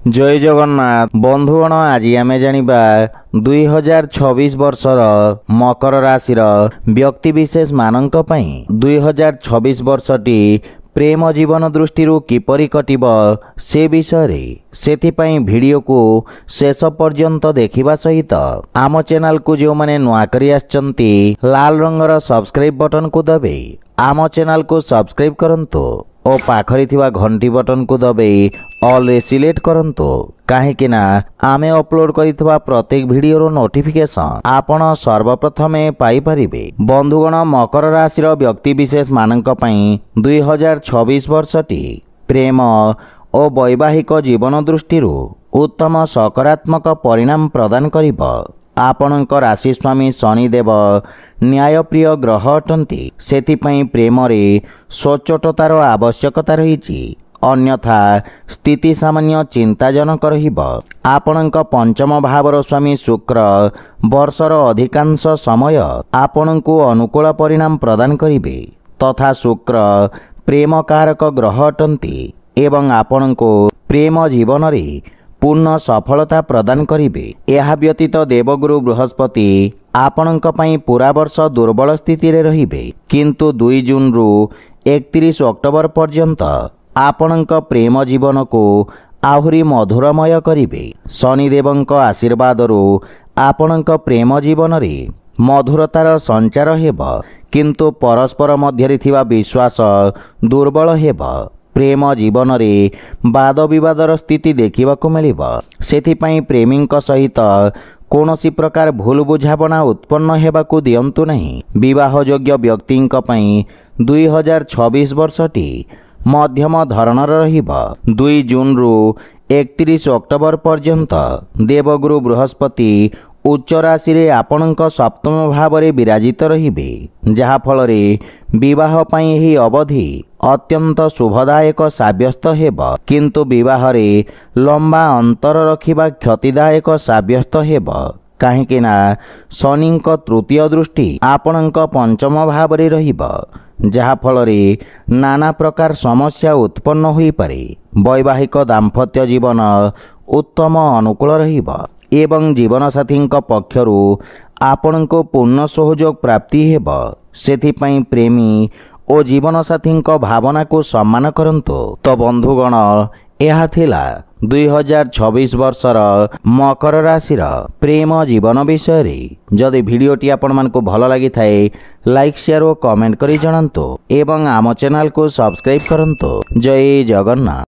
जय जगन्नाथ बंधुगण आज आम जानिबा 2026 वर्षर मकर राशि व्यक्ति विशेष मानक पई 2026 वर्षटी प्रेम जीवन दृष्टि किपरि कटिब से विषय सेथिपाई वीडियो को शेष पर्यंत देखिबा सहित आम चैनल को जो माने नुआ करी आछंती लाल रंगर सब्सक्राइब बटन को दबे आम चैनल को सब्सक्राइब करंतु और पाखरी थिवा घंटी बटन को दबे ऑल रे सिलेक्ट करंतु काहेकि ना आमे अपलोड करितबा प्रत्येक वीडियो नोटिफिकेशन आपण सर्वप्रथमे पाई परिबे। बंधुगण मकर राशि व्यक्ति विशेष मानक पई 2026 वर्षटी प्रेम और वैवाहिक जीवन दृष्टि उत्तम सकारात्मक परिणाम प्रदान करिब। आपणक राशि स्वामी शनिदेव न्यायप्रिय ग्रह अटंती सेथिपाई प्रेम रे सचोटतार आवश्यकता रही अन्यथा स्थिति सामान्य चिंताजनक रहिब। आपणक पंचम भावर स्वामी शुक्र वर्षर अधिकांश समय आपणको अनुकूल परिणाम प्रदान करिवे तथा शुक्र प्रेम कारक ग्रह अटंती एवं आपणको प्रेम जीवन रे पूर्ण सफलता प्रदान करिवे। एहा व्यतीत देवगुरु बृहस्पति आपणक पई पूरा वर्ष दुर्बल स्थिति रे रहिबे किंतु 2 जून रु 31 अक्टोबर पर्यंत आपणक प्रेम जीवन को आहुरी मधुरमय करिवे। शनिदेवंक आशीर्वाद रु आपणक प्रेम जीवन रे मधुरतार संचार हेब किंतु परस्पर मध्यरे थिवा विश्वास दुर्बल हेब। प्रेम जीवन रे वाद विवादर स्थिति देखिबाकु मिलिब। सेथिपाई प्रेमींक सहित कोनोसी प्रकार भूल बुझाबना उत्पन्न हेबाकु दियंतु नहीं। विवाह योग्य व्यक्तिंक पई 2026 वर्षटी मध्यम धरणर रहिब। 2 जून रु 31 अक्टोबर पर्यंत देवगुरु बृहस्पति उच्च राशि रे आपणक सप्तम भाव रे विराजित रहिबे जहा फल रे विवाह पई एही अवधि अत्यंत शुभदायक साब्यस्त हेब किंतु विवाह रे लंबा अंतर रखिबा क्षतिदायक साब्यस्त हेब काहेकि ना शनिंक तृतीय दृष्टि आपणक पंचम भाव रे रहिब जहा फल रे नाना प्रकार समस्या उत्पन्न होई पारे। वैवाहिक दाम्पत्य जीवन उत्तम अनुकूल रहिब एवं जीवन साथी पक्षरु आपणको पूर्ण सहयोग प्राप्ति हेब। सेथिपाई प्रेमी और जीवन साथी भावना को सम्मान करंतु। तो बंधुगण यह थिला 2026 वर्षर मकर राशि प्रेम जीवन विषय रे। जदि भिडियोटी आपण मानकु भल लागि थाए लाइक शेयर और कमेंट करी जणांतु एवं आम चैनल को सब्सक्राइब करंतु। जय जगन्नाथ।